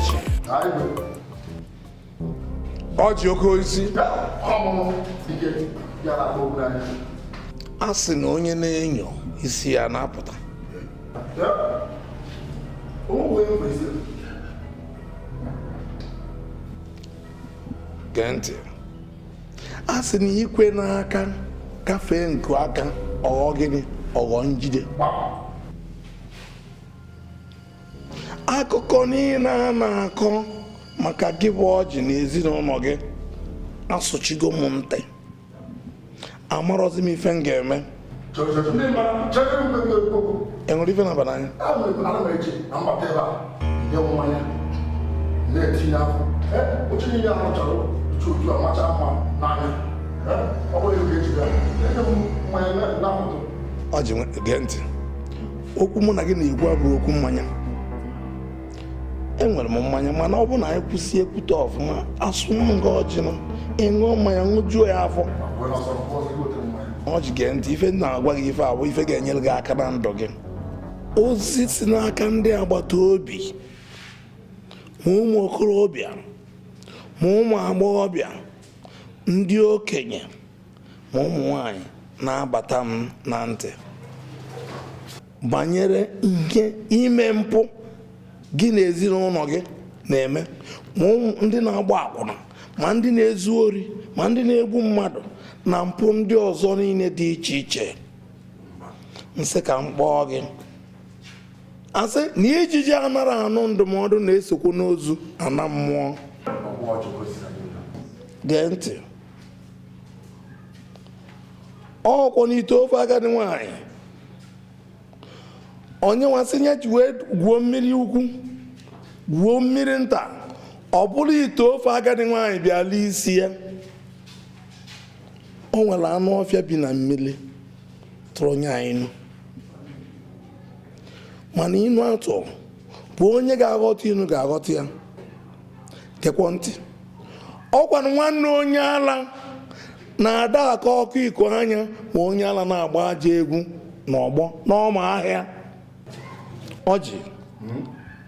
ọjị ọjị oke osisi a sị na onye na-enyo isi ya na-apụta. Gee ntị, a sị na ikwe n'aka gafee nke aka ọghọ gịnị? Ọghọ njide. Akụkọ niile a na-akọ maka gị bụ ọjị na ezinụlọ gị asụchigo m ntị. Amarọzi m ife m ga-eme. Enwere ife na bananya? Ọjị, gee ntị, okwu mụ na gị na-egwu abụrụ okwu mmanya. Enwere m mmanya, mana ọ bụ na anyị kwụsị ekwute ọfụma asụ nga ọjị nọ ịṅụọ mmanya ṅụjuo ya afọ. Ọjị, gee ntị, ife na-agwa gị ife abụ ife ga-enyere gị aka na ndụ gị. Ozi si n'aka ndị agbata obi, ma ụmụ okorobịa ma ụmụ agbọghọbịa, ndị okenye ma ụmụ nwanyị na-abata m na ntị banyere ihe ime mpụ gị na ezinụlọ gị na-eme, ma ndị na-agba akwụna, ma ndị na-ezu ori, ma ndị na-egbu mmadụ na mpụ ndị ọzọ niile dị iche iche. Nsị ka m kpọọ gị asị na ijiji anara anụ ndụmọdụ na-esokwu n'ozu ana mmụọ. Gee ntị, ọkwọ n'ite ofe agadi nwanyị onye nwasị ya ji wee gwuo mmiri ukwu gwuo mmiri nta, ọ bụrụ ite ofe agadi nwanyị bịala isi ya. O nwere anụ ọfịa bi na mmiri tụrụ nye anyị, mana inu atụ bụ onye ga-aghọta inu ga-aghọta ya. Gekwa ntị, ọkwanụ nwanne onye ala na-ada akọ ọkụ iko anya ma onye ala na-agba aja egwu n'ọgbọ n'ọma ahịa. Ọjị,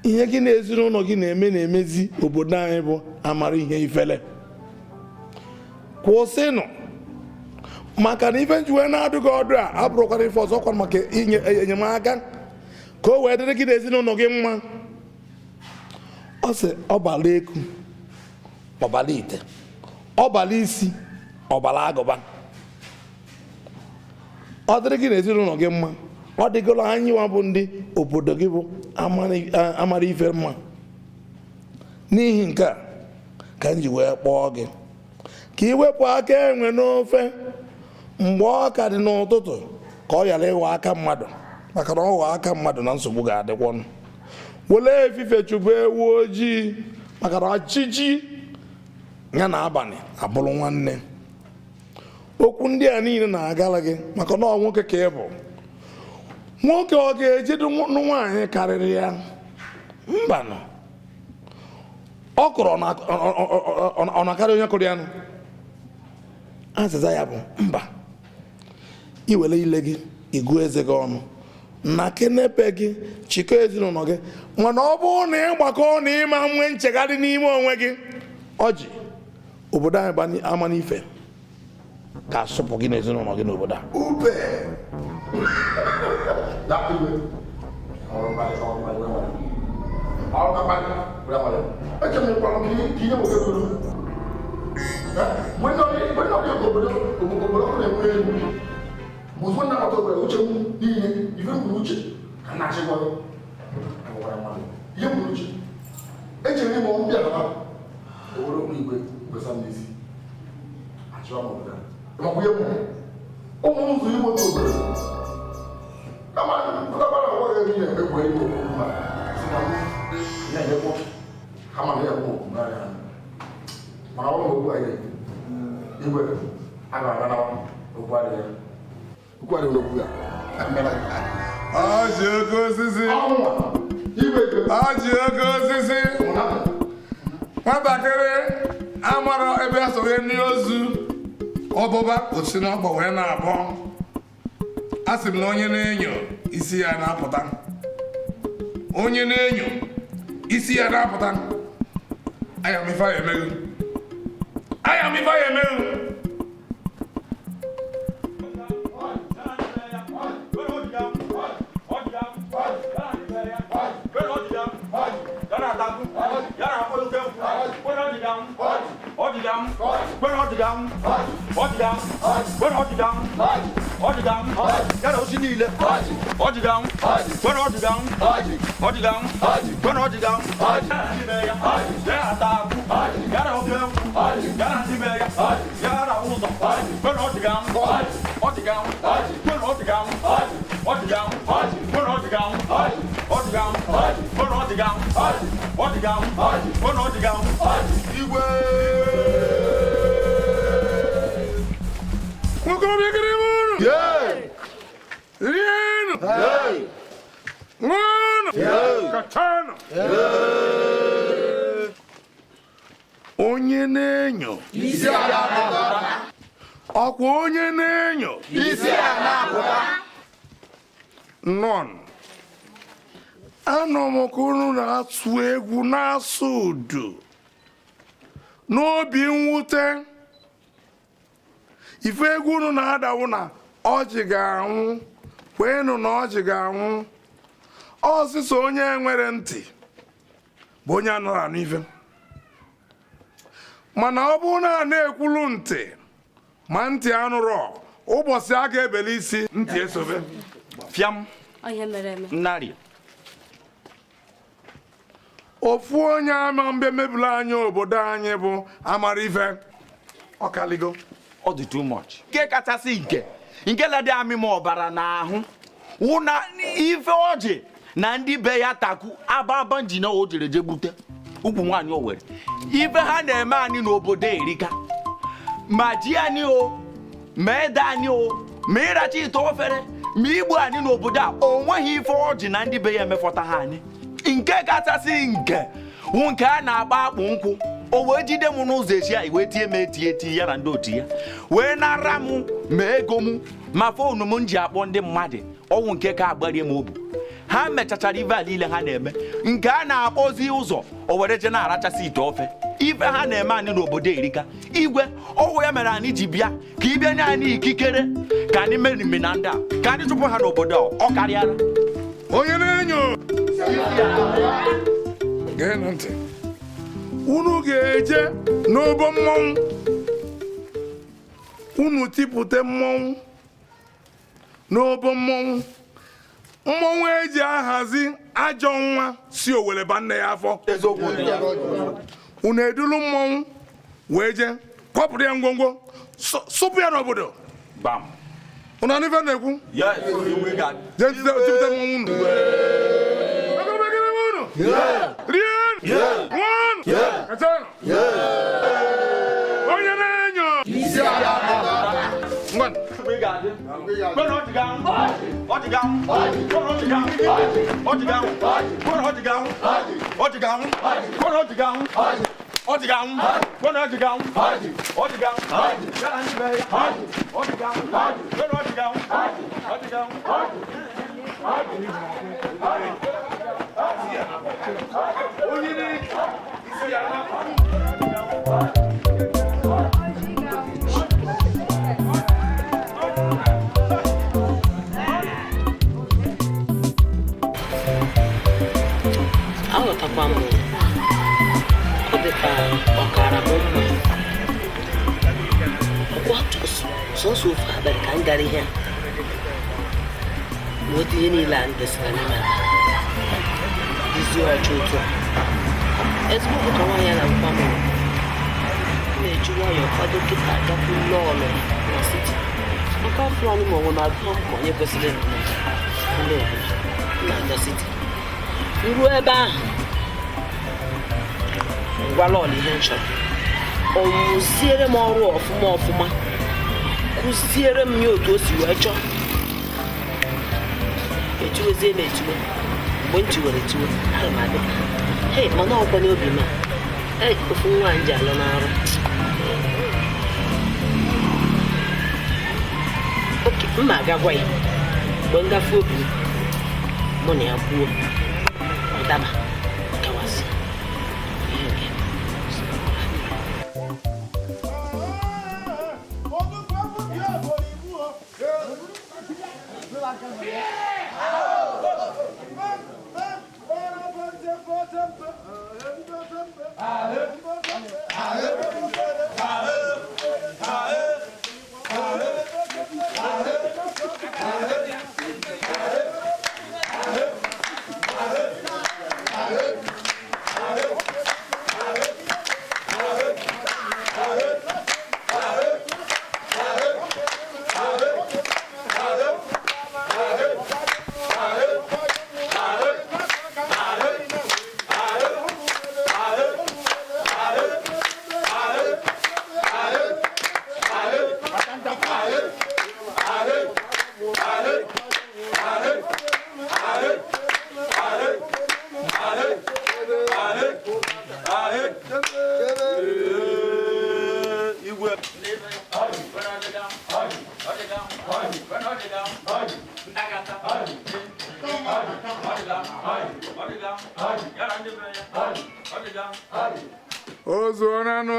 ihe gị na ezinụlọ gị na-eme na-emezi obodo anyị bụ amara ihe ifele. Kwụsịnụ, maka na ife njiwe na-adụghị ọdụ a abụrụkwara ife ọzọ, kwa maka inye enyemaka ka o wee dịrị gị na ezinụlọ gị mma. Ọ sị ọbala eku, ọbala ite, ọbala isi, ọbala agụba. Ọ dịrị gị na ezinụlọ gị mma, ọ dịgolo anyị nwa bụ ndị obodo gị bụ amara ife mma. N'ihi nke a ka m ji wee kpọọ gị ka iwepụ aka enwe n'ofe mgbe ọ ka dị n'ụtụtụ, ka ọ ghara ịwa aka mmadụ, maka na ọ ghọọ aka mmadụ na nsogbu ga-adịkwanụ. Wele efife chụbụ ewu ojii, maka na ọchịchị ya na abalị abụrụ nwanne. Okwu ndị a niile na-agala gị maka na ọ nwoke ka ị bụ. Nwoke ọ ga-ejedu nwaanyị karịrị ya? Mbanụ. Ọ kụrụ ọ na-akarị onye kụrụ ya nụ? Azịza ya bụ mba. Iwere ile gị igụ eze gị ọnụ na kenepe gị chịkọ ezinụlọ gị, mana ọ bụrụ na ịgbakọ na ịma nwee nchegharị n'ime onwe gị, ọjị, obodo anyị ama n'ife ka asụpụ gị na ezinụlọ gị n'obodo a. Nwatakịrị amara ebe a soghe ndị ozu ọbụba ochi n'ọkpọ wee na-abụọ. A sị m na onye na-enyo isi ya na-apụta. Onye na-enyo isi ya na-apụta. I am if I am. I am if I am. Onye nenyo isi ala ọkwa onye nenyo isi ala non anọ m kunu na-atụ egwu na-asụ udu n'obi mwute ife egwu unu na-adawu na ọjị ga-anwụ kwenu na ọjị ga-anwụ ọsịsọ onye nwere ntị bụ onye anọrọ anụ ife mana ọ bụrụ na a na-ekwulu ntị ma ntị anụrụ ụbọchị a ga-ebeli isi ntị esobe fiam onye mere eme nnarị ofu onye ama mbe mebiri anyị obodo anyị bụ amara ife ọkaligo ọ dị too much nke kachasị nke ledị amị ma ọbara n'ahụ wụ na ife ọjị na ndị be ya taku ababa njina o jere je gbute ukwu nwaanyị Owere ife ha na-eme anyị n'obodo erika ma ji anyị o ma ede anyị o ma ịracha ite ofere ma igbu anyị n'obodo a o nweghị ife ọjị na ndị be ya emefọta ha anyị nke kachasị nke a na-agba akpụ nkwụ o wee jide m n'ụzọ echi ya wee tie m eti ya na ndị otu ya wee nara m ma ego m ma fonu m ji akpọ ndị mmadụ ọnwụ nke ka agbarie m obu ha mechachara ife niile ha na-eme nke a na-akpọzi ụzọ o were je na-arachasị ite ofe ife ha na-eme anyị n'obodo erika igwe ọgwụ ya mere anyị ji bịa ka ị bịa nye anyị ikikere ka anyị merime na ndị a ka anyị chụpụ ha n'obodo ọ karịara onye na-enyo gee na ntị unu ga-eje n'obo mmọnwụ unu tipụta mmọnwụ n'obo mmọnwụ eji ahazi ajọ nwa si Owere ba nne ya afọ unu edulu mmọnwụ wee je kpọpụrụ ya ngwongwo sụpụ ya n'obodo unu anụ ife na-ekwu jee tipụta mmọnwụ unu onye na-enyo aghọtakwa m ọ dị ka ọkara m mma ọkwa sọsọ ofe abalị ka m gara ihe na otu ihe niile a ndesịra n'ime izi ọcha otu a ezigbo ụka nwaanyị a na-agwa m na-eji nwayọọ kwado kịta agakwu n'ọlụ na siti maka afọ anyị ma ọ nwere agụọ m ka onye kwesịrị ndị obodo na-aga siti ruo ebe ahụ ngwala ọla ihe nchọrọ ọ mụziere m ọrụ ọfụma kụziere m ya otu o si wee chọọ etuwezie m etuwe mgbe m tiwere etuwe aga m adị hei mana ọkwa n'obi m ofu nwaanyị ji alụ n'arụ oke mma agagwa ya mgbe ngafe obi mụ na ya kwuo ọdaba gawazi ihe nke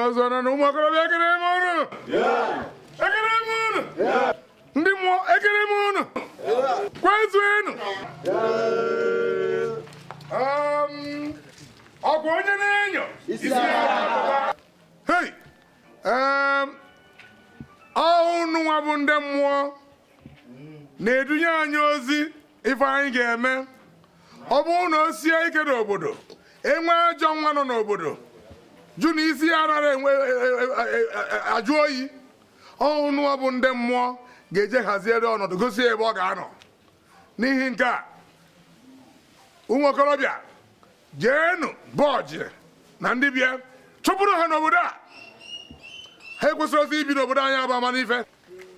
Ozona umakoro bekere mono. Yeah. Ekere mono. Yeah. Ndi mo ekere mono. Yeah. Kwezu enu. Yeah. Ọkwa onye na-enyo. Isi ya. Hey. Ahụnụ nwa bụ ndị mmụọ na-edunye anyị ozi ife anyị ga-eme. Ọ bụrụ na o sie ike n'obodo, enwe ajọ nwa nọ n'obodo. Jụ na isi ya anaghị enwe ajụ oyi. Ọhụnụ ọ bụ ndị mmụọ ga-eje haziere ọnọdụ gosi ebe ọ ga-anọ. N'ihi nke a, ụmụ okorobịa jeenu bọọjị na ndị bịa chụpụrụ ha n'obodo a. Ha ekwesịrị ozi ibi n'obodo anyị abụ ama n'ife.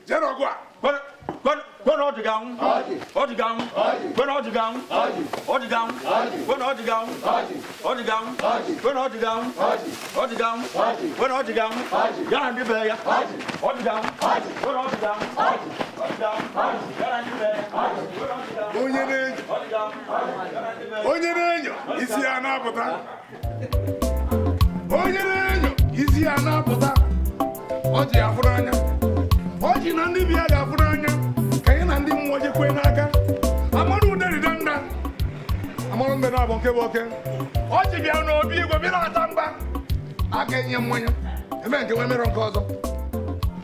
Jee n'ọgụ a. When all the gown, all the gown, when all the gown, all the gown, when all the gown, all the gown, when all the gown, all the gown, when all the gown, Yaran the bear, all the gown, when all the gown, all the gown, Yaran the bear, onye na-enyo isi ya na-apụta. Onye na-enyo isi ya na-apụta. Ọ ji afụrụ anya. Ọ ji na ndị bịa ga-afụrụ anya. Na ndị mmụọ jekwe n'aka amarụ uderi danda amarụ mbe na abụ nke bụ oke ọ ji bịa n'obi igwe bịa na-ata mba aka enye mmanya eme nke wee mere nke ọzọ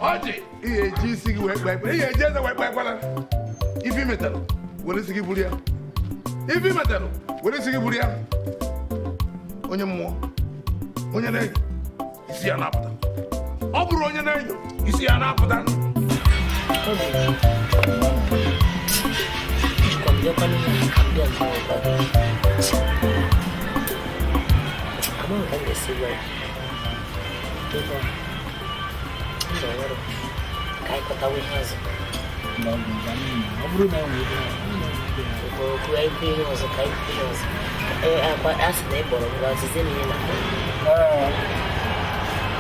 ọ ji ihe eji isi gị wee kpee ihe eji eze wee kpee ekwela ifi metalụ were isi gị buru ya ifi metalụ were isi gị buru ya onye mmụọ onye na-enyo isi ya na-apụta ọ bụrụ onye na-enyo isi ya na-apụta. Yo cuando me cambié el modo, ¿cómo me cambié ese güey? Tipo, no, bueno, cae con Dede One. No, Bruno, tipo, cuidado pinoso, cae pinoso. Hace de bolo, pero así se me llama.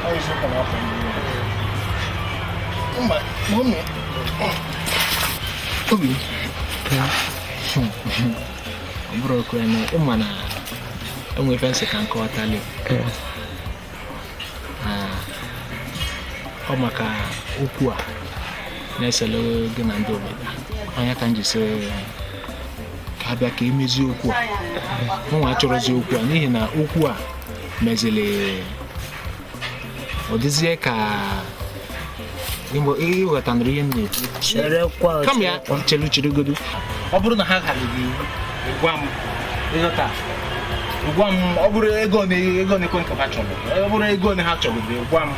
Ahí se como mami. Obi. Bro, kwene umana enwe fence kan ko atale. Ọ maka okwu a na-esele gị na ndị obodo. Anya ka nji sị ka abịa ka emezi okwu a. Mụ achọrọzi okwu a n'ihi na okwu a mezile ọ dịzie ka ịghọtanụrụ ihe m na-ekwu. Kama ya cherigodo ọ bụrụ na ha ghalịrị gwa m ịghọta gwa m ọ bụrụ ego na-ekwe nke ha chọrọ ọ bụrụ ego na ha chọrọ gwa m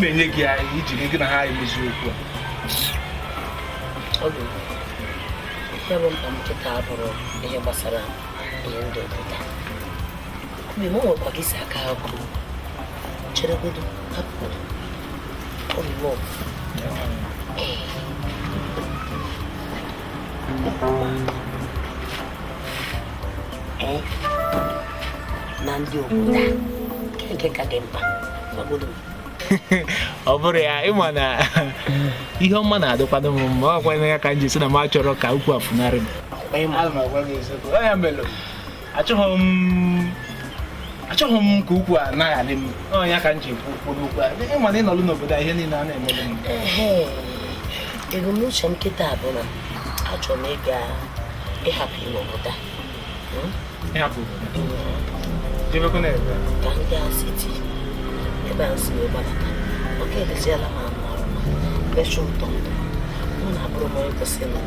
na-enye gị ya iji gị na ha emezi okwu a. Ihe bụ mkpa m kịta abụrụ ihe gbasara ihe ndị obodo mgbe m nwekwa gị si aka ha kwuru cheregodo hapụ obibo na ndị obodo nke ka dị mkpa obodo ọ bụrụ ya ịma na ihe ọma na-adịkwado m mma ọ kwanye ya ka m ji sị na m achọrọ ka ukwu afụnarị m. Onye melụ achọghị m ka ukwu a naghị adị m onye ka m ji kwuo n'okwu a ịma na ịnọlụ n'obodo a ihe niile a na-emelụ m. Ebumnuche m kịta bụ na ha chọrọ na ịhapụ ime obodo ịhapụ obodo jebekwa na ebe ka ndị a siti ebe a si wee gbadata oke eleziela m anụ ọrụ becha ụtọ mụ na abụrụ m onye kwesịrị na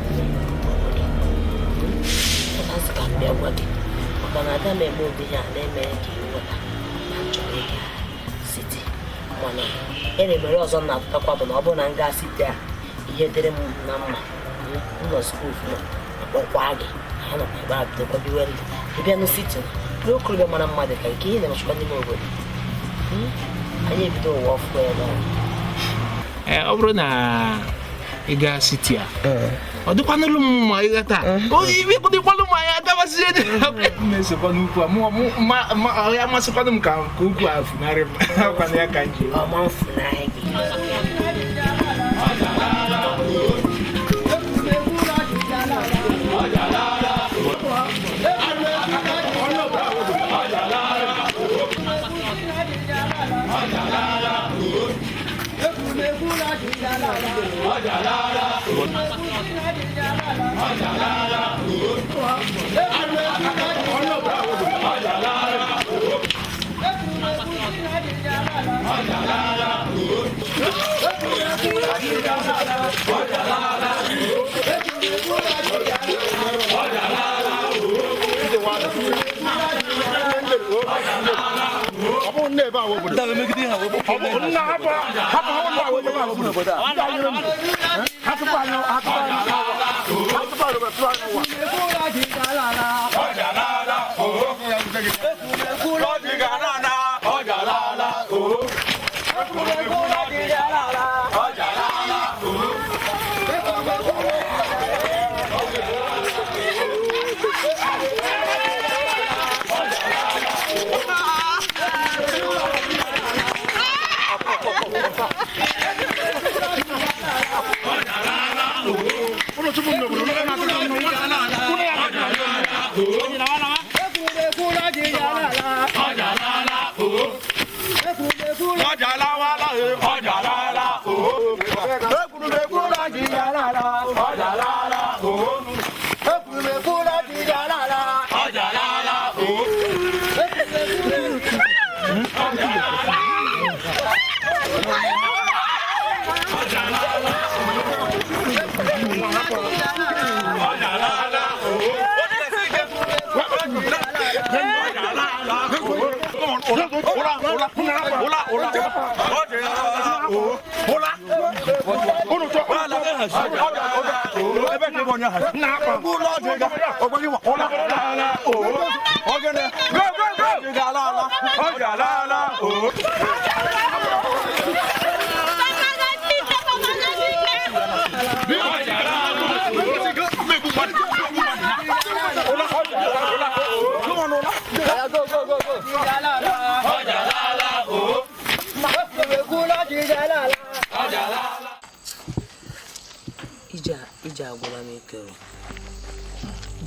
ọnazi ka m bịa gwa gị maka na ada m eme ụdị ihe a na-emere ka ịghọta na nchọrọ ịga siti mana mere ọzọ m na-atụtakwa bụ na ọ bụrụ na m gaa siti a ihe dịrị m na mma ụlọ skuul akpọkwa gị ha nọkwa ebe a bidokwa biwe ndụ ịbịa na siti na okorobịa mara mmadụ ka nke ihe na-emechakwa n'ime obodo anyị ebido ụwa ọfụ ebe ọ bụrụ na ị gaa siti a ọ dịkwanụrụ m mma ịghọta dịkwanụ m anya gabazie na-esokwa n'ukwu a ya amasịkwanụ m ka ukwu a funarị m akwana ya ka nji ọma mfunarị gị ije agwụla m ike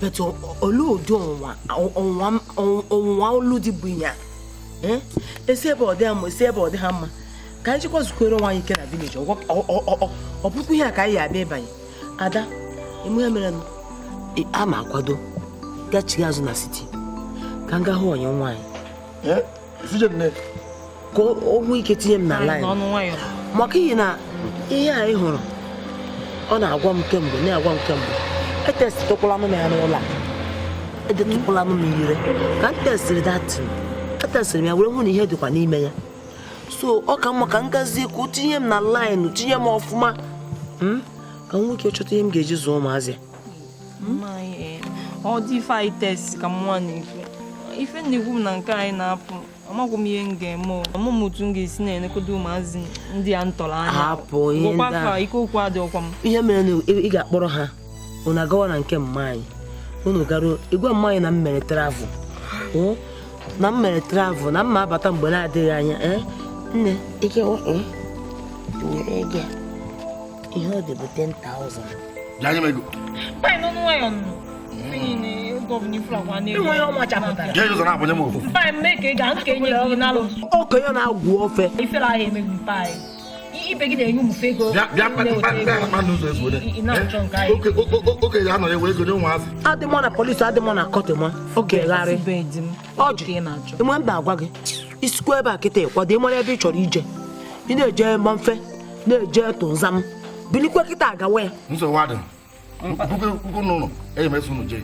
but olu ụdị ọnwụnwa olu dị bụ ya esi ebe ọ dị ha mma esi ebe ọ dị ha mma ka anyị chịkwa zukwere nwa anyị ike na village ọ bụrụkwa ihe a ka anyị ya abịa ịbanye ada eme ihe mere a ma akwado gachighị azụ na siti ka m gaa hụ onye nwaanyị ka o nwee ike tinye m na line maka ihe na ihe anyị hụrụ ọ na-agwa m kemgbe na-agwa m kemgbe etesitụkwala m ya n'ụlọ edetụkwala m ire ka m tesiri datin etesiri m ya were hụ na ihe dịkwa n'ime ya so ọ ka mma ka m gazie ka o tinye m na line tinye m ọfụma ka m nwee ike chọta ihe m ga-eji zụọ ụmụazị ọ dị ife anyị test ka m nwa na-ekwu ife na-ekwu m na nke anyị na-apụ amaghị m ihe m ga-eme ọmụmụ otu m ga-esi na-enekodo ụmụazị ndị a ntọrọ anya gwakwa ike okwu adịghịkwa m ihe mere na ị ga-akpọrọ ha unu agawa na nke mma anyị unu garuo igwe mma anyị na m mere travel na mma abata mgbe na-adịghị anya nne ike nyere ego ihe ọ dị bụ 10,000 okenye na-agwụ ofe ibegide enye ụmụ fego bịa n'ụzọ ezigbo oke ya nọ ya wee gonye ụmụazị adịmọ na polisi adịmọ na kọtịmọ oge gharị ọjị ịma mba agwa gị isikwa ebe a kịta ịkwado ịmara ebe ị chọrọ ije ị na-eje ma mfe na-eje tụnzam bilikwa kịta agawa ya nsogbu adị puku n'ụlọ eji mesi unu jee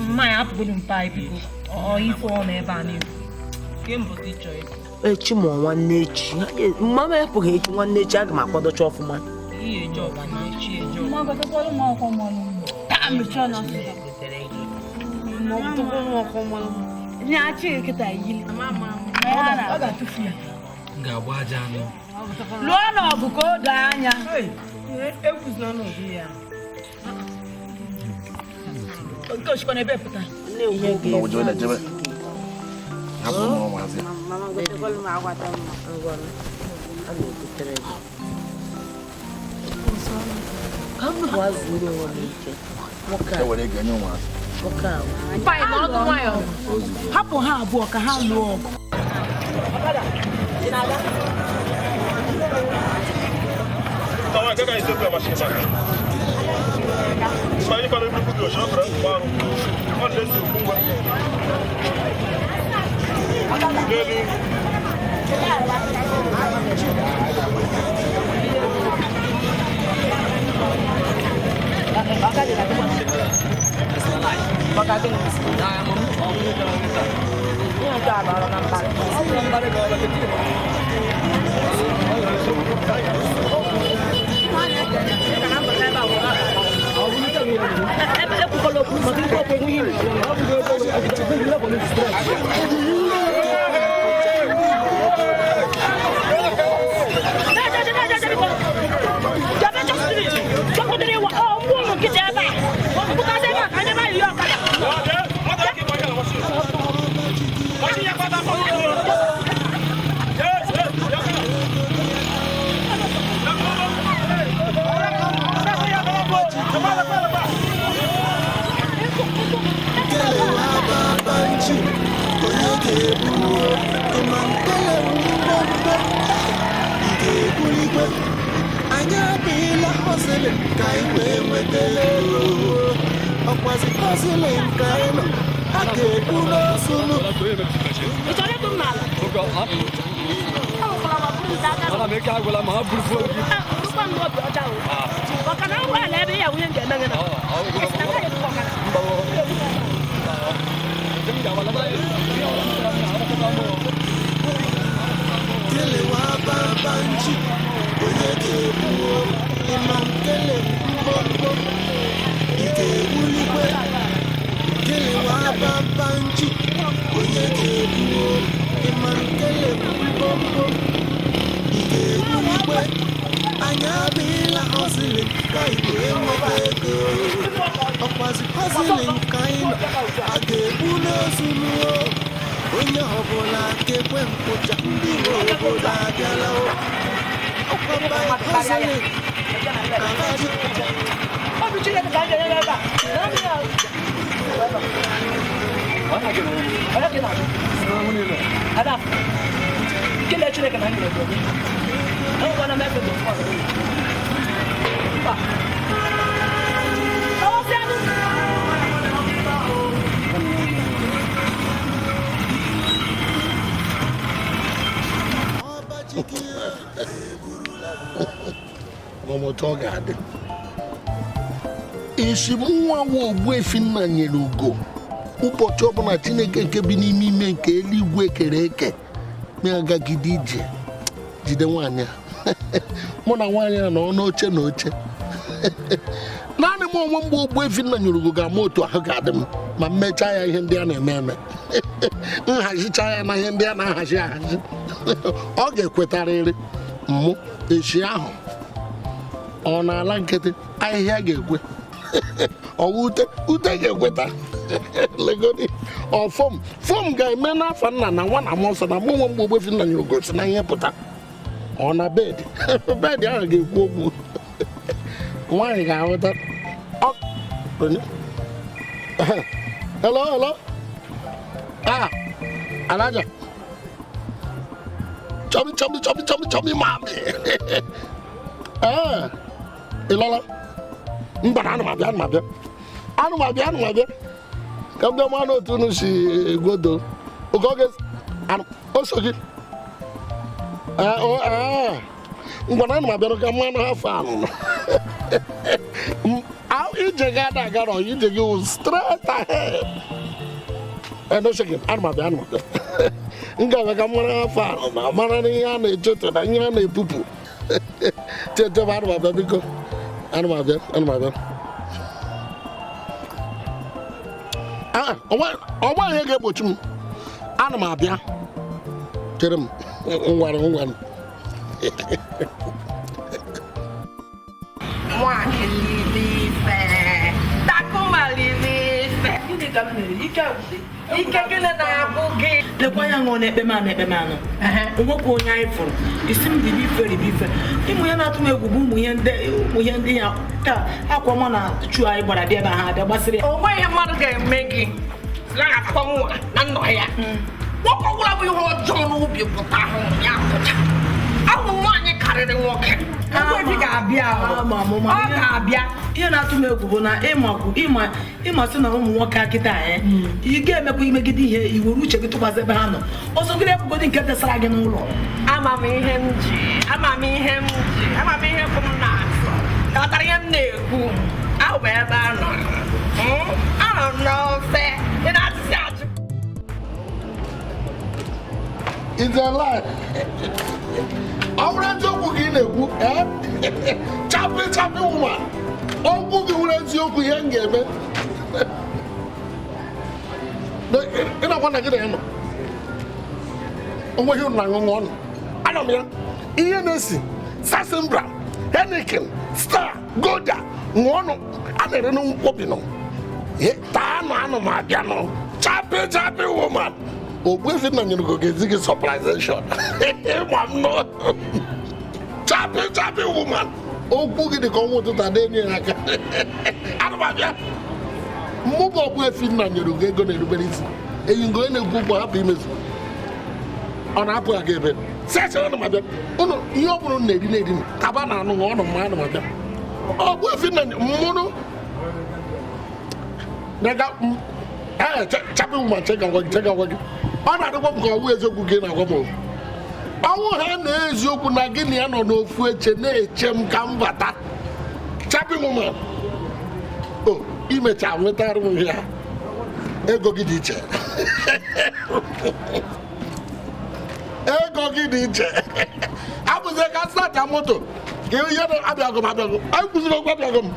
mmanya apụgodi mpa biko ife ọ na ebe a na-ekwu kemgbe ịchọ ịkụ echi ma nwanne echi mma m epụghị echi nwanne echi aga m akwadocha ọfụma ihe eje ọbana echi eje ga-agba aja anụ lụọ n'ọgụ ka o doo anya nke osikwa n'ebe pụta hapụ ha abụọ ka ha lụọ ọgụ isi nwa Ogbuefi nna nyere ugo ụbọchị ọbụla Chineke nke bi n'ime ime nke eluigwe kere eke na-agagide ije jide nwaanyị a mụ na nwaanyị a nọ n'oche na oche naanị m onwe mgbe Ogbuefi nna nyere ugo ga-ama otu ahụ ga-adị m ma mmechaa ya ihe ndị a na-eme eme nhazicha ya na ihe ndị a na-ahazi ahazi ọ ga-ekwetarịrị mụ echi ahụ ọ na-ala nkịtị ahịhịa ga-ekwe ọwa ute ga-ekweta legodi fọm ga-eme n'afọ nna na nwa na m ọsọ na mụ nwe mgbe Ogbuefi nna nyere ugo si na ihe pụta ọ na bedị ahụ ga-ekwu okwu nwaanyị ga-ahụta hello Alaja. Chubby, mommy. Ilola. Mbana ma bia. Anu ma bia. Come the man o tunu si godo. Ogoges anu osogi. Mbana ma bia ka man ha fan. How you jagada garo you go straight ahead. No shaking. Anu ma bia. Nga ka man ha fan. Mana ni ya na ejoto na nya na epupu. Tete ba anu ma bia biko. Anu ma bia. Ọgba ihe ga-egbochi m ana m abịa chere m ngwara nwaanyị lili ife takụma lili ife gịnị ka m mere ike gịnị na-abụ gị lekwa ya ṅụọ na-ekpe m anụ onwekwa onye anyị fụrụ isi m ribe ife ịmụ ya na-atụ m egwu bụ ụmụ ihe ndị ya ka akwa mụ na chu anyị gbara bịa ebe ha abịa gbasịrị onweghị mmadụ ga-eme gị na-akwa nwa na nnọ ya nwoke ọbụla bụ ihe ọjọọ n'obi pụta ahụ ya pụta ahụ nwaanyị karịrị nwoke ọ ga-abịa ihe na-atụ m egwu bụ na ịmasị na ụmụ nwoke akịta anyị ị ga-emekwa imegide ihe iwere uche gị tụkwasị ebe ha nọ ọzọgide ebugodi nke desara gị n'ụlọ amamihe m bụ m na-atụ ghọtara ihe m na-ekwu ahụ bụ ebe a nọ anọ n'ofe ị na-atụsi atụ It's a lie. I'm not joking. Chappy woman. I'm going to joke young game. You don't want to get in. Oh, you're not on. I don't mean ENS, Sassembra, Henneken, Star, Goda, Mono, and I don't know what you know. Yet, Tano, my piano. Chappy woman. Ogbefi na nyere go get surprisation. Mom no. Chappy woman. Ogbu gị dị ka ọnwụ ụtụta na-enye aka. Anụmabịa. Mmụba ogbefi na nyere go ego na-erubere isi. Eyi ngo na-egwu ụgbọ hapụ imezu. Ọ na-apụ aga ebe. Sesị anụmabịa. Ụnụ ihe ọ bụrụ na-eri kaba na anụ ọnụ ma anụmabịa. Ogbefi na mmụrụ. Nega Chappy woman check out. Ọ na-adịkwa m ka ọwụ eziokwu gị na-agwa m ọnwụ ha na eziokwu na gị na ya nọ n'ofu eche na-eche m ka m bata Chappy woman imecha nwetara m ya ego gị dị iche abụzie ka stata moto ka ihe abịago m anyị kwụziri okwu abịago m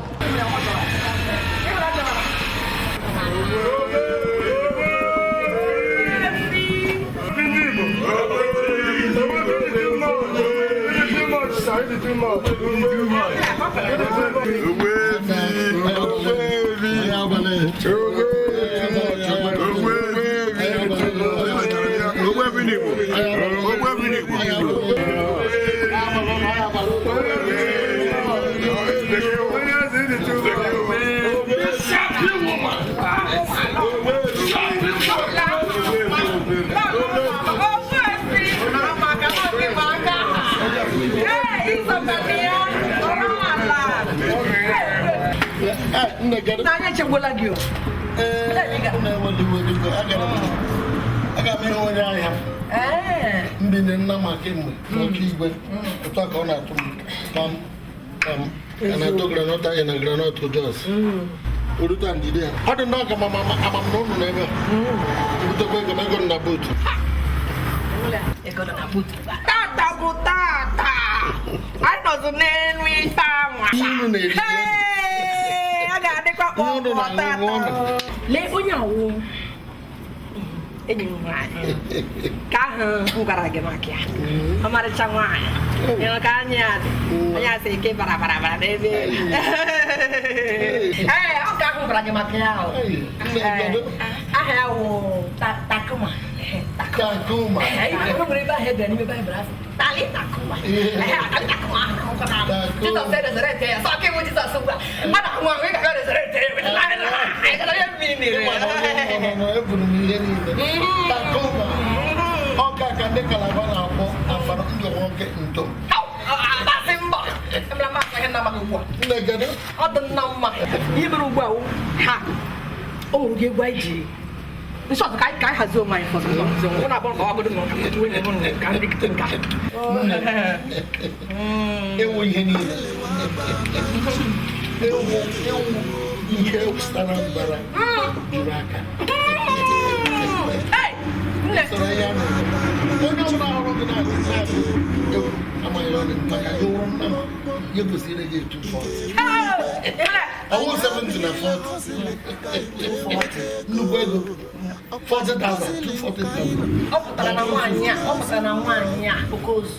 Nanya chegbola gị o. Aga m onye ahịa. Ndị nna ma kemgbe n'oke igwe ụtọ ka ọ na-atụ m na-atụ granọt ahịa na granọt jos. Oruta ndidi ya. Ọ dị nnọọ ka amam na ụnụ n'ebe a. Urutekwa ego na botu. Ego na botu. Tata bụ tata. Anyị nọzụ n'elu ite anwa. Unu na-eri. Lee onye awụ enyi m nwaanyị ka ahụ m gwara gị maka ya ọmarịcha nwaanyị ịhụ ka anya ya dị onye asị ike bara n'ebe ọ ka ahụ gwara gị maka ya aha ya wụ takụma ihe nwere ebe ahụ edere n'ime Baịbụl asị tali takụma Jizọs edezerete ya sọ ka ịwụ Jizọs gwa a na-ahụ ahụ ị ga-abịa edezerete ya eburu m ihe niile takụma Megado. Other number. Even well, ha. Oh, give way G. The shot guy has no mind for the long zone. When I bought all the money, doing the money, can't think of that. Eu vou ir Eu estou na barra. Juraca. Hey! You go see the gate 240. I want 70 and 40. No bueno. 40,000, 240,000. Opo na mwanya, because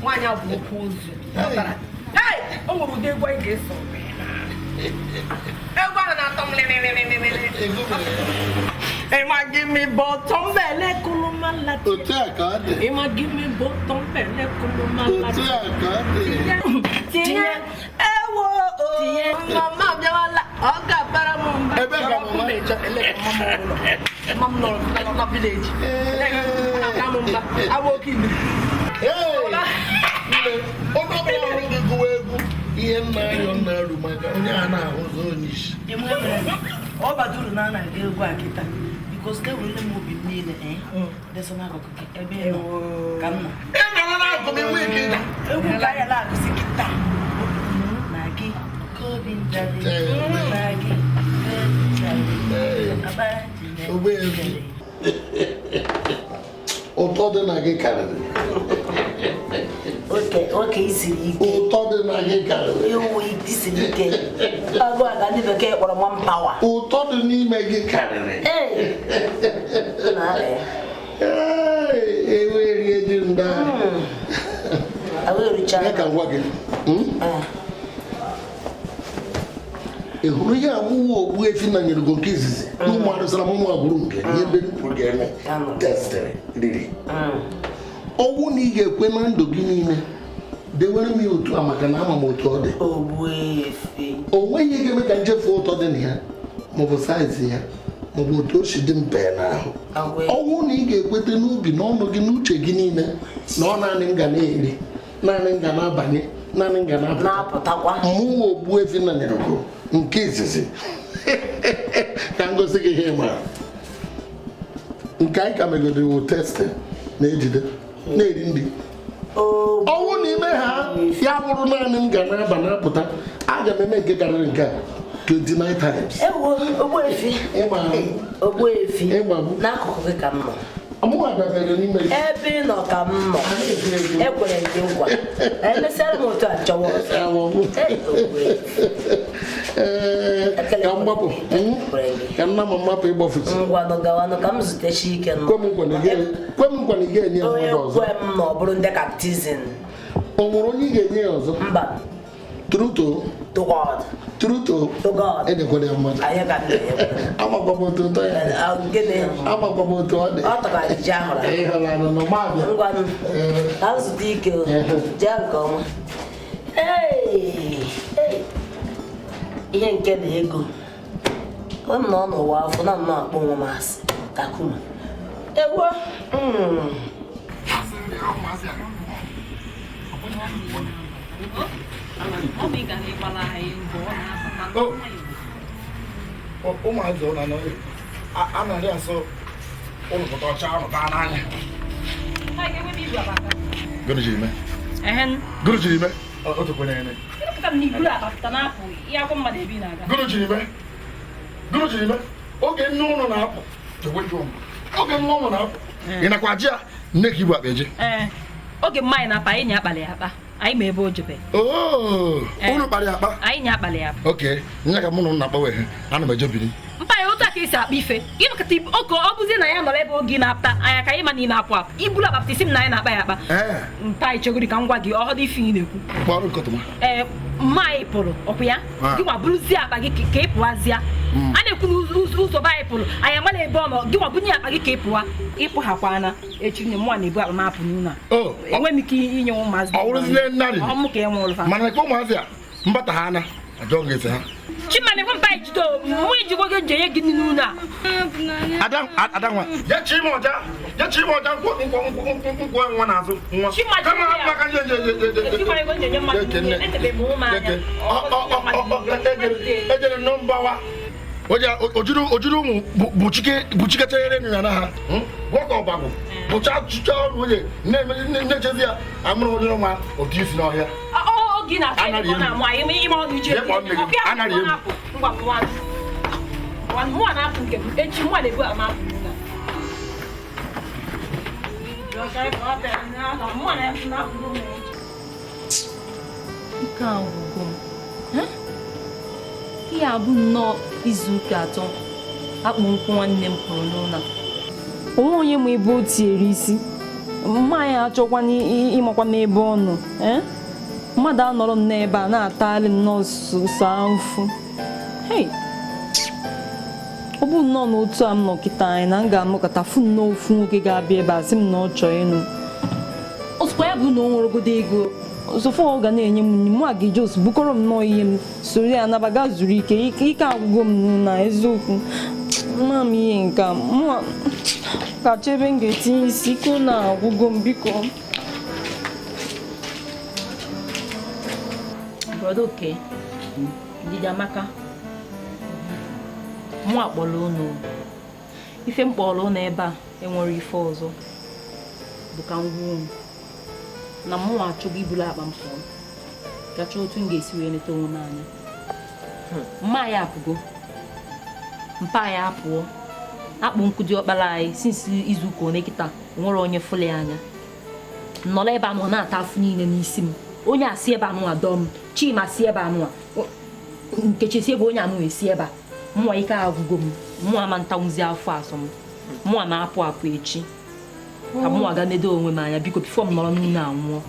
mwanya because. Hey, omo rude gwa igeso. Egwa na tom le. Emma give me bottom belle kulumala. Emma give me bottom belle kulumala. Tiye. Ewo. Tiye. Mama biawala. Oga para mumba. Mama no village. I walk in. Hey. Ian Marion Narumaga, Onyana was Onish. All but do Nana and they'll go kita because they will move in me. There's another cookie. Come on. I'm wicked. I like to see kita. Maggie, Cobin, Maggie. Ụtọ dị na gị karịrị. Oke isiri ike. Ụtọ dị na gị karịrị. Ewu isiri ike. Agụ aga ndị bekee kpọrọ manpower. Ụtọ dị n'ime gị karịrị. Ewe rie ji nda. Ya ka ngwa gị. Ị hụrụ ihe awụwa ogbu efi na nyere go nke izizi n'ụmụ arụsara mụmụ agbụrụ nke ihe ebe pụrụ ga-eme testịrị riri ọnwụ na ị ga-ekwe na ndụ gị niile dewere m ya otu a maka na ama m otu ọ dị o nweghị ihe ga-eme ka njefu ụtọ dị na ya maọbụ saizi ya maọbụ otu o si dị mpe n'ahụ ọnwụ na ị ga-ekwete n'obi n'ọnụ gị n'uche gị niile na ọ naanị m ga na-eri naanị m ga na-abanye naanị m ga na-apụtakwa mụnwa ogbu efi na nyere go nke izizi ka ngosi gị ihe ma nke anyị ka megodiri wụ testi na-ejide na-eri nri ọnwụ n'ime ha ya bụrụ naanị m ga na-aba na-apụta aga m eme nke karịrị nke a 29 times Ogbuefi n'akụkụ gị ka m nọ ebe ị nọ ka m nọ ekwere gị nkwa emesịara m otu a chọwa ka nna m mgbapụ ịgbọfụchi ngwanụ gawanụ ka m zutechi ike nọ kwe m nkwa na ị ga-enye ya onye mmadụ ọzọ kwe m na ọ bụrụ ndị kaptizin o nwere onye ị ga-enye ya ọzọ mba truto edekwere ya mmadụ amakwaba otu ụtọ ya amakwaba otu ọ dị ịhụlanụ na mmadụ ngwanụ ka m zute ike jee nke ọma ihe nke na ego ọ nọ n'ụwa afọ na nnọọ akpọ nwa m asị takuma ewo ụmụazị ụlọ anaghị asọ ụlọpụta ọcha ahụ baa n'anya gụrụ jiri ime otu kwenye ene gụrụ jiri ime oge nne ụlọ na-apụ oge nne ụlọ na-apụ ị nakwa ji ya nne ka ibu akpa eje oge mmanya na-apa anyị na-akpali ya akpa anyị ma ebe o jebe unu kpara ya akpa anyị na-akpali ya akpa oke nye ka mụ na ụnụ akpawe ana m eje biri mpa ya otu a ka esi akpa ife ịnọkọta oke ọ bụzie na ya nọrọ ebe oge na-apụta anya ka anyị ma na ị na-apụ apụ iburu akpapụta isi m na anyị na-akpa ya akpa mpa anyị chegori ka m gwa gị ọhọdụ ife ị na-ekwu kpọrọ nkọtụma mma anyị pụrụ ọkụ ya gị nwa bụrụzie akpa gị ka ị pụwazịa a na-ekwu n'ụzọ be anyị pụrụ anyị amala ebe ọ nọ gị nwa bunye akpa gị ka ị pụwa ịpụ hakwana echi nye mụnwa na-ebu akpa m apụ n'ụlọ a enweghị m ike inye ụmụazị ọwụrụzie nnarị ọmụ ka enwe ụlụfa mana ka ụmụazị a mbata ha ana don't get her. Chimane won't bite you, when you go to Jay Ginuna. I don't want. Get Chimoja, one answer. She might come up. Ojudu buchike tere ni na ha. What obago? Bocha chucha oye. Ne chezia amro ojudu ma odisi no here. Oh, gina ka na mo ayi mi mo nuje. Anari em. Ngwa one. One mo na afu nke. Echi mo na ebu ama afu na. Yo kai ko pe na mo na afu na afu. Ika ugo. Ihe abụ nnọọ izu ụka atọ akpụ nkwụ nwanne m pụrụ n'ụlọ. Onwe onye ma ebe o tinyere isi. Mma ya achọkwana ịmakwa m ebe ọ nọ. Mmadụ anọrọ m n'ebe a na-atagharị nnọọ sọ mfu. Hey! Ọ bụ nnọọ n'otu a m nọ kịta anyị na m ga-anọkọta fụ nnọọ ofu nwoke ga-abịa ebe a sị m na ọ chọọ ịnụ. Ozugbo ya bụ na o nweregodo ego. Sofo ọ ga na-enye m nri mụ a ga-eji osu bukọrọ m nnọọ ihe m soro ya nabaga zuru ike agwụgo m na eziokwu mma m ihe nke a mụ kacha ebe m ga-etinye isi ike na agwụgo m biko. Uwaezuoke Dede Amaka mụ akpọrọ unu ife m kpọrọ unu ebe a enwere ife ọzọ bụ ka m gwuo m na mụ achọghị ibulu akpa m pụọ gacha otu m ga-esi wee neta onwe m anya. Mma ya apụgo mpa ya apụọ akpụ nkụdi ọkpara anyị sinsi izu ụka one kịta nwere onye fụli anya nnọrọ ebe anụ na-ata afụ niile n'isi m onye asị ebe anụ adọ m Chima si ebe anụ Nkechi si ebe onye anụ esi ebe a mụnwa ike agwụgo m mụnwa ma ntanwụzi afọ asọ m mụnwa na-apụ apụ echi ka mụnwa ga nedo onwe m anya biko bifo m nọrọ n'ụlọ anwụọ.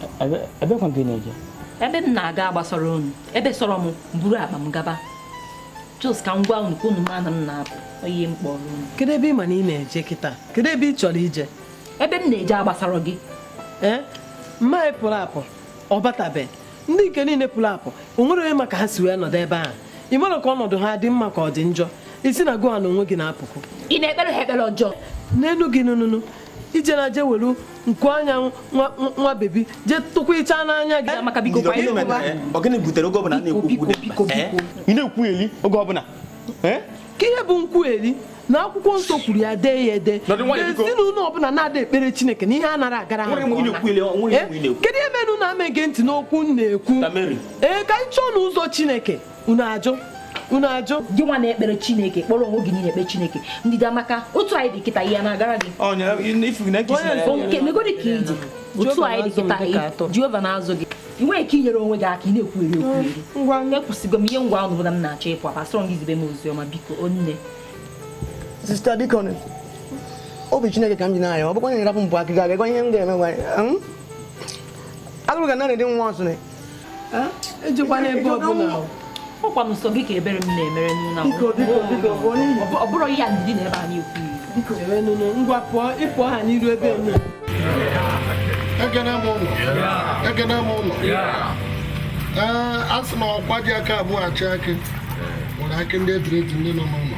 Ebe m na-aga gbasara unu ebe sọrọ m buru akpa m gaba jos ka m gwa unu ka unu ma na m na-apụ ihe m kpọrọ unu. Kedu ebe ị ma na ị na-eje kịta? Kedu ebe ị chọrọ ije? Ebe m na-eje agbasara gị. Mma pụrụ apụ ọ batabe ndị nke niile pụrụ apụ o nwere onye maka ha si wee nọdụ ebe a ị mara ka ọnọdụ ha dị mma ka ọ dị njọ isi na gụa na onwe gị na-apụkụ ị na-ekpere ha ekpere ọjọọ n'elu gị nụnụnụ ije na je welu nku anya nwa bebi je tụkwa ịcha n'anya gị. Maka biko kwa ile ọ gịnị butere oge ọbụla na-ekwu ị na-ekwu eli oge ọbụla ka ihe bụ nkwugheri na akwụkwọ nsọ kwuru ya dee ya ede ezinụlọ ọbụla na-ada ekpere Chineke na ihe a nara agara ha kedu ihe mere unu ama ege ntị n'okwu m na-ekwu ka anyị chọọ n'ụzọ Chineke unu ajụ gị nwa na-ekpere Chineke kpọrọ onwe gị niile ekpe Chineke Dede Amaka otu anyị dị kịta ihe na-agara gị megodi ka iji otu anyị dị kịta Jehova na-azụ gị ị nweghị ike inyere onwe gị aka ị na-ekwugheri ekwụsịgo m ihe ngwa ahụ bụ na m na-achọ ịpụ apasịrọ m gị zibe m ozi ọma biko onne. Sister Deacon, obi Chineke ka m ji na-arịọ ọ bụkwa onye rapụ mpụ akịga ga-ego ihe m ga-eme gwa agụrụ ga na na-ede nwa ọsụ ejikwa n'ebe ọbụla ọkwa m nsọ gị ka ebere m na-emere nna m ọ bụrụ ihe a ndị na-ebe a na-ekwu ngwa pụọ ịpụọ ha n'iru ebe enu Ekene m ụlọ a sị na ọkwa ji aka abụọ achị akị nwere akị ndị etireti ndị nọ n'ụlọ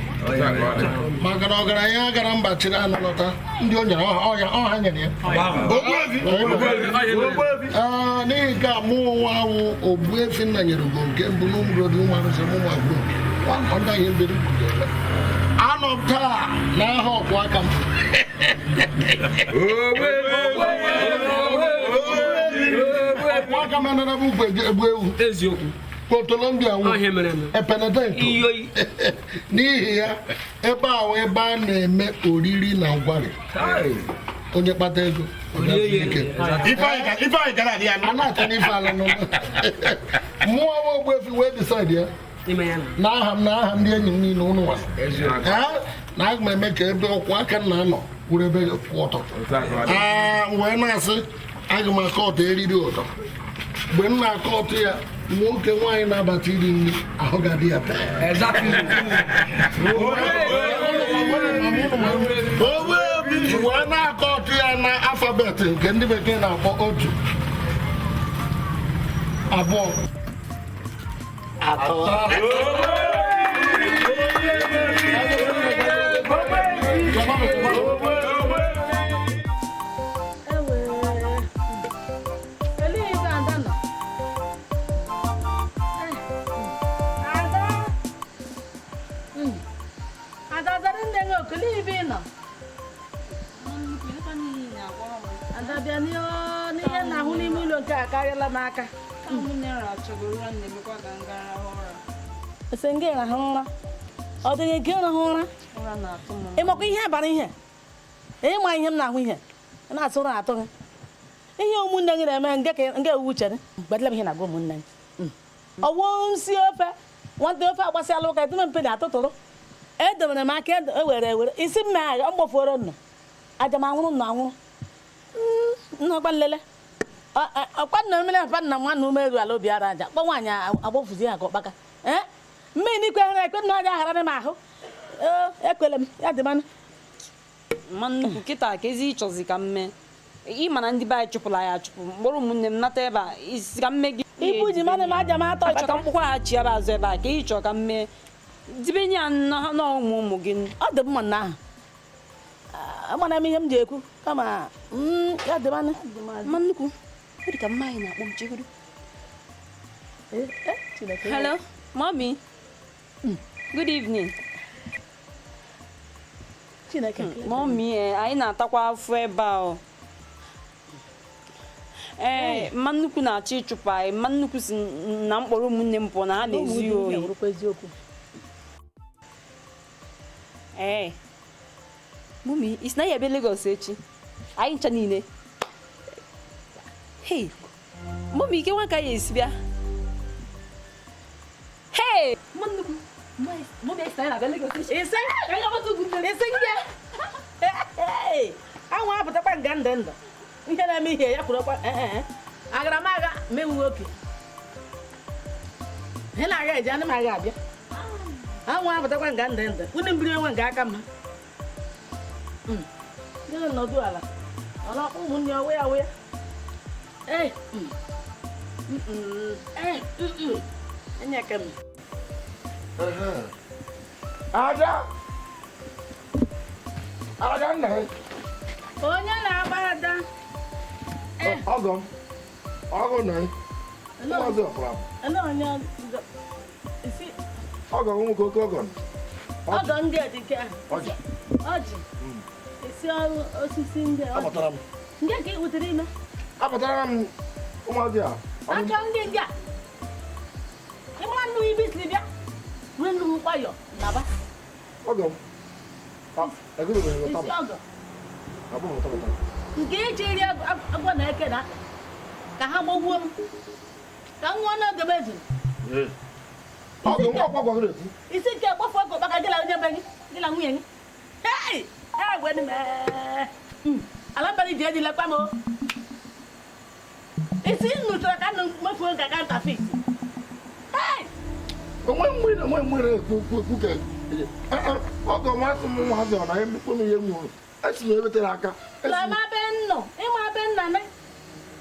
maka na ọgaranya gara mba chiri anọlọta ndị o nyere ọha nyere ya n'ihi nke a mụ nwa ahụ Ogbuefi nna nyere ugo nke mbụ n'ụmụrodo ụmụ arụsị ụmụ agbụrụ ọda ihe mbere anọ taa n'aha ọkwa aka m ọkwa aka m anara bụ egbu ewu eziokwu Colombia epenedent n'ihi ya ebe ahụ ebe a na-eme oriri na ngwari onye kpata ego a na-ata n'ife ala n'ụlọ mmụọ nwa Ogbuefi wee decide ya na aha m ndị enyi m niile ụnụ nwa na aga m eme ka ebe ọkwa aka m na-anọ wuru ebe kwụ ọtọ wee na-asị aga m aka ọtọ eriri ụtọ mgbe m na-akọ ọtụ ya nwoke nwaanyị na-abata iri nri ahụ ga-adị ya wee na-akọ ọtụ ya na alfabet nke ndị bekee na-akpọ otu abụọ ịmakwa ihe abalị ihe ịma ihe m na-ahụ ihe na-atụ ụra atụ gị ihe ụmụnne gị na-eme nke ewu chere gbadịla m ihe na-agwa ụmụnne gị ọwụ nsi ofe nwata ofe agbasịala ụka etume mpe na-atụtụrụ edobere m aka ewere isi mme agha mgbafuoro nna aja m anwụrụ nna anwụrụ nnọkwa nlele ọkwa nna mmiri afa nna nwa na ume eru ala obi ara aja kpọ nwaanyị agbafuzi ha ka ọkpaka mmiri n'ikwe ha ekwe nna ọja aghara m ahụ ekwele m ya dị mana mma nnukwu kịta ka ezi ịchọzi ka mme ị mana ndị be anyị chụpụla ya achụpụ mkpụrụ ụmụnne m nata ebe a isi ka mme gị ibu ji mana m aja m atọ ịchọ ka mkpụkwaghachi ebe azụ ebe a ka ịchọ ka mme dibenye ya n'ụmụ gị ọ dị mma na ahụ amana m ihe m ji ekwu kama ya dị mana mma nnukwu ọ dị ka mma anyị na-akpọ m chegodo. Hello, mommy. Good evening. Mommy, anyị na-atakwa afọ ebe a. Mma nnukwu na-achọ ịchụpụ anyị. Mma nnukwu si na mkpọrọ ụmụnne m pụọ na ha na-ezu ohi. Mommy, isi na ya ebe Lagos echi. Anyị ncha niile. Hey, mommy, ike nwa ka ya esi bịa. Hey, mommy, isi na ya ebe Lagos echi. Isi nge. Anwụ apụtakwa nga ndụ ndụ. Ihe na-eme ihe ya kwuru kwa agara m aga mewu oke. He na-aga eji anụ m aga abịa. Anwụ apụtakwa nga ndụ ndụ. Unu mbiri enwe nga aka mma. Gịnị nọdụ ala? Ọ na-akpọ ụmụnne ya wee wee. Enye ka m. Ada nna ya. Onye na-agba ada. Ọgọ na ya. Ọgọ ọfụra. Onye isi. Ọgọ nwoke oke ọgọ. Ọgọ ndị edike. Ọjị. Isi ọrụ osisi ndị ọjị. Apụtara m. Ndị ka ị wutere ime? Apụtara m ụmụazị a. Achọ ndị a. Ịma nnụ ibi siri bịa. Nwee nnụ mkpayọ naba. Ọgọ m. Isi ọgọ. Nke eji eri agwọ na eke na ka ha gbagbuo m. Ka m nwụọ n'oge m ezuru. Ọgọ nwa ọkwa gwagoro ekwu. Isi nke kpọfọ ọgọ maka gị na onye be gị, gị na nwunye gị. Hei! Gweni m. Ala mbara iji ejila kpa m. Isi nụchara ka mmefuo nke aka nta fisi. Hei! Onwe mmiri ekwu ka ọgọ nwa m nwa azụ na ya mmekpọ m ihe nwụrụ. Esi m ebetere aka. Lama be nnọ, ịma be nna m.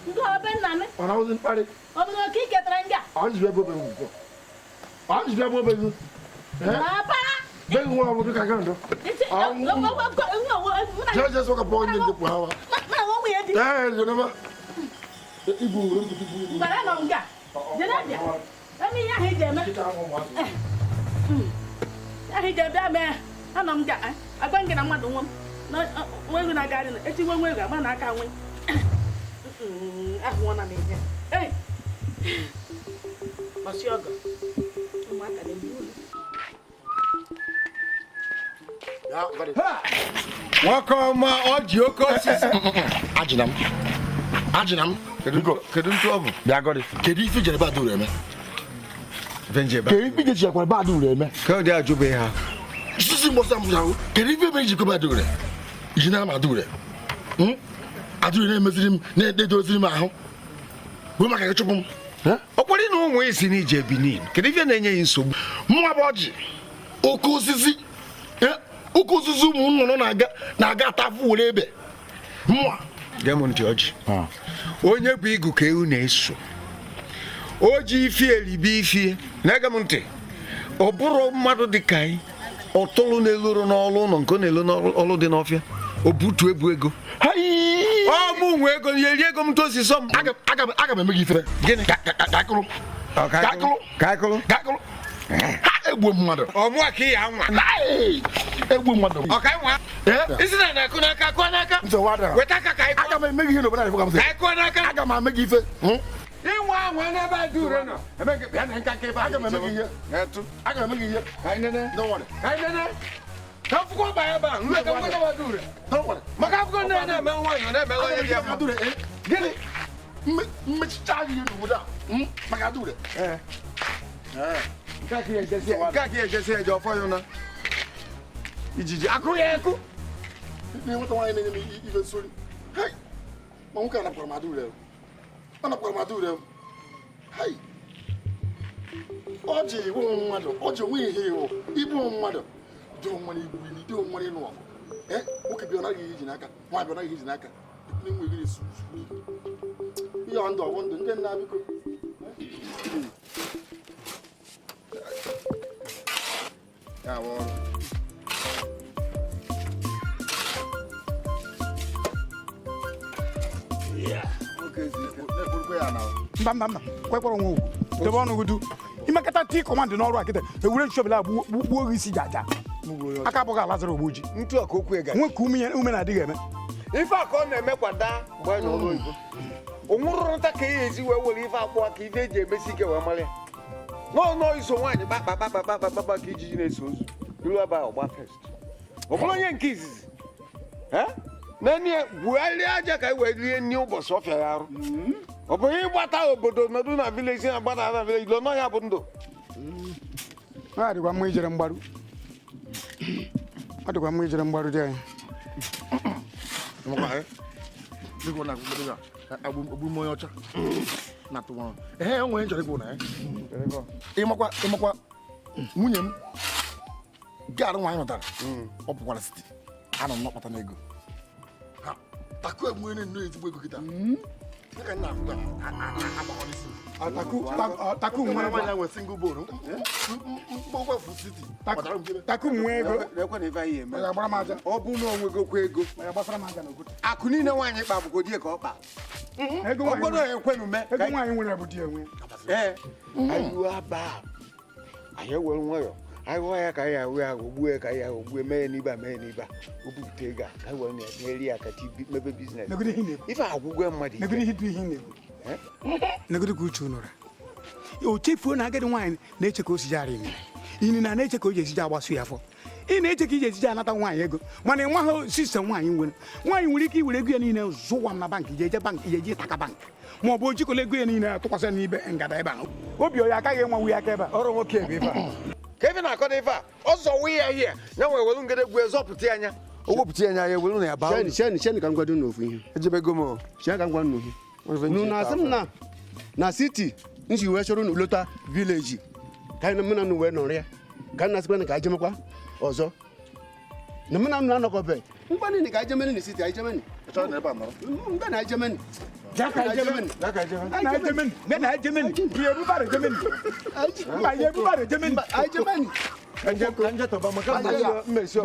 Ndị ọbe nna m. Ọ na-awụzi mkparị. Obodo ka ị ketara ndị a. Ọ njibịa bụ obeghị ugwu. Ọ njibịa bụ obeghị. Papa! Beghị nwa ọbụdụ ka ga ndụ. Jeje sọ ka pọ onye ndepụ hawa. Ma nwa nwunye dị. Jenema. Ibu uru ibu. Mbara nọ nga. Jenabịa. Emi ihe ahụ iji eme. Ahụ iji ebe ame. Anọ m ga. Agwa ngị na mmadụ nwa m. Nwa ego na-agarị na eti nwa ego agba n'aka nwe. Ahụọna m ihe. Ei! Ọsị ọgọ. Ụmụaka na-ebu ụlọ. Nwoke ọma ọ ji oke osisi. Ajịna m. Kedu ntụ ọ bụ? Bịa gọrị. Kedu ife jere ba duru eme? Kedu ife jechi akwara ba duru eme? Ka ọ dị ajụbe ha. Sisi mbosa mbusa. Kedu ife mere jikọ ba duru? Iji na ma duru. Aduru na-emeziri m na-edoziri m ahụ. Bụ maka ịchụpụ m. Ọkwari na ụmụ isi n'ije Benin. Kedu ife na-enye ya nsogbu? Mwa bụ ọjị. Oke osisi. Oke osisi ụmụ nnụnụ na-aga atafu were ebe. Mwa. Gee m ntị ọjị. Onye bụ igu ka ewu na-eso. o ji ife elibe ife na-ege m ntị ọ bụrụ mmadụ dị ka anyị ọtụlụ na-eluru n'ọlụ ụlọ nke na-elu n'ọlụ dị n'ọfịa o butu ebu ego ọ mụ nwe ego ya eri ego m tosi sọ m aga m eme gị ifere gịnị kakụrụ ha egbuo mmadụ ọmụ a ka ị ya nwa egbuo mmadụ ọka nwa isi na na-akụ n'aka kụọ n'aka weta aka ka anyị aga m eme gị ihe n'obodo anyị ka m sị anyị kụọ n'aka aga m eme gị ife ịnwa ahụ n'ebe a dị ure nọ bịa na nka nke ebe aga m eme gị ihe aga m eme gị ihe ka anyị nene ka akwụkwọ ba ebe a nwe ka nkwekọ ba dị ure maka akwụkwọ nne na-eme nwaanyị na-eme onye dị mma gịnị mmechicha gị ihe n'obodo a maka dị ure nke a ka ya ejesi eje ọfọ ya na ijiji akụ ya ekụ na-enweta nwaanyị na-enye m ife nsori ma nwoke a nakwara m adị ure ọ nakwara m adị ure ọ ji iwu mmadụ ọ ji onwe ihe iwu ibu mmadụ dị onwere igwili dị onwere ịnụ ọgụ nwoke bịa ọ naghị iji n'aka nwaanyị bịa ọ naghị iji n'aka na-enwe iri esu ihe ọ ndụ ọwụ ndụ ndị nna biko mba kwekwara onwe ugwu debe ọnụ gudu imekata tii kọmandị n'ọrụ a kịta ewure nchọbụla gbuo gị isi jaja aka abụghị alazara ogbuji ntu a ka okwu ega nwe ka ume na-adịghị eme ife a ka ọ na-emekwada mgbe anyị n'ọrụ oyibo o nwụrụrụ nta ka ihe ezi wee were ife akwụkwọ ka ife eji emesi ike wee mara ya n'ọnụ iso nwaanyị kpakpakpakpakpakpa ka ijiji na-eso ozu iru aba ọgba fest ọ bụrụ onye nke izizi naanị gwugharịa aja ka anyị wee rie nri ụbọchị ọ fịara arụ ọ bụghị ịgbata obodo nọdụ na vileji na agbada na vileji lọ n'ọhịa bụ ndụ ọ dịkwa mma ijere mgbaru dị anyị ogbu m onye ọcha na tụwa enwere nchọrọ ịgwụ na ya ịmakwa nwunye m garụ nwaanyị nọtara ọ pụkwara siti anọ m n'ọkpata n'ego takụ egbu onye nnọọ ezigbo ego kịta ka nna afụga taku nwe nwaanyị nwe single bone mkpọgwa fu siti taku nwe ego gbara m aja ọ bụ na onwegokwa ego akụ niile nwaanyị kpa bụkwa di ka ọ kpa obodo ekwenume ego nwaanyị nwere bụ di enwe anyị aba anyị ewere nwayọ anyị hụ ya ka anyị ahụ ya ogbue ka anyị ahụ ogbue mee n'ibe a mee n'ibe a o bupụta ego a ka anyị were na-eri ya kacha mebe biznes ife agwụgwe mmadụ negodi ka uche ụnụra o chefuo na agadi nwaanyị na-eche ka o si jara ini na na-eche ka o ji esiji agbasu ya afọ ị na-eche ka iji esiji anata nwaanyị ego mana ị nwaghị sistem nwaanyị nwere ike iwere ego ya niile zụwa m na bankị ije bankị ije eji taka bankị ma ọ bụ ojikọla ego ya niile tụkwasị n'ibe ngada ebe a obi onye akaghị enwanwu ya aka ebe a ọrụ nwoke ebe ife a ka ebe na-akọda ife a ọzọ wee ya ihe ya nwee welu ngede gwu ezọpụta anya owepụta anya ya ewelu na ya baa chen ka m gwado n'ofu ihe ejebego m chen ka m gwado n'ofu nu na asị m na siti nsi wee chọrọ n'ulota vileji ka anyị mụ na nụ wee nọrọ ya ka nna sịkwa na ka ajemekwa ọzọ na mụ na nụ anọkọbe mkpanị na ka ajemeni na siti ajemeni mbe na ajemeni ajemeni kanja toba maka mmesi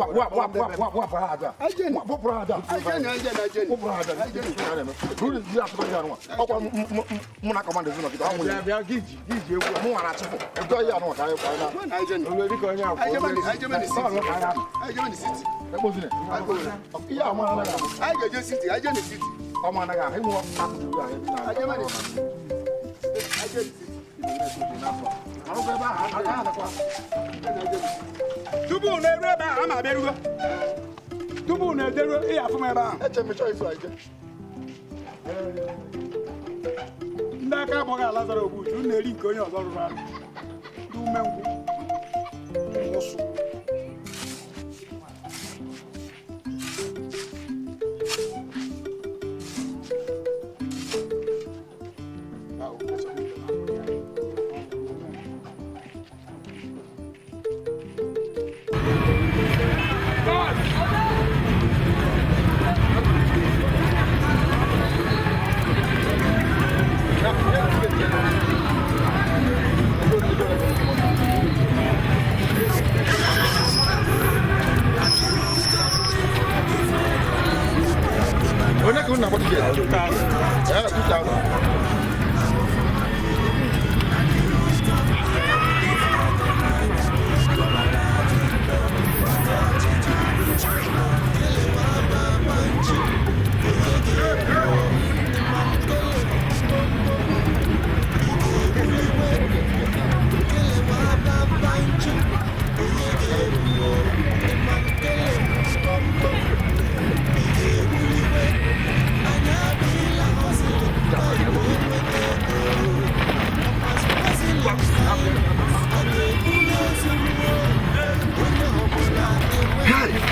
tupu na-eru ebe ahụ ama abịarugo tupu na-ederu ịya afụ m ebe ahụ ndị aka abụghị alazara ogbuchu na-eri nke onye ọzọ rụrụ arụ ndị umengwụ ụsụ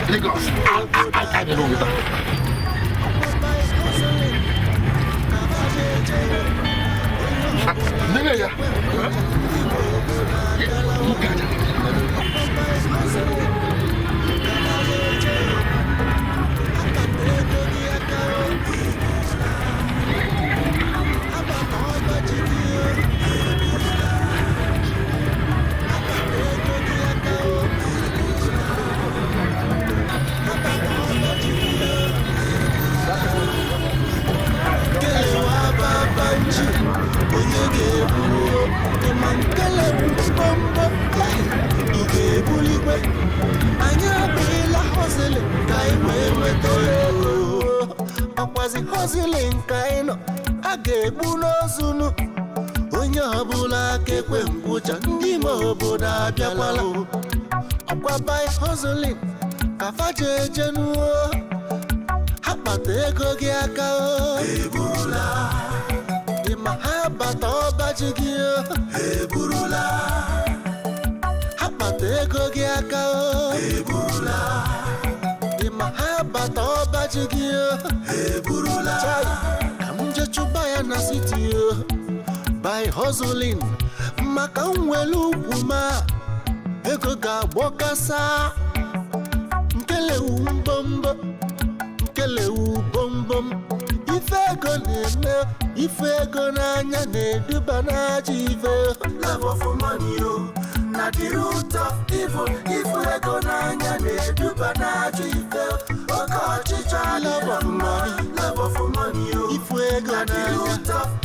Lagos. I don't know with that. Nene hustling kaino aga-egbu n'ozunu onye ọbụla ka ekwe ngwụcha ndị ime obodo abịakwala ọkwa by hustling ka faje ejenuo ha kpata ego gị aka eburula ịma ha bata ọbaji gị eburula ha kpata ego gị aka eburula ịma ha bata ọbaji gị eburula ka m je chụba ya na city by hustling maka nwere ugwu ma ego ga-agbọkasa nkelewu mbombo nkelewu bombom ife ego na-eme ife ego n'anya na-eduba n'ajọ ife love of money na the root of evil ife ego n'anya na-eduba n'ajọ ife oke ọchịchọ love of money ife ego n'anya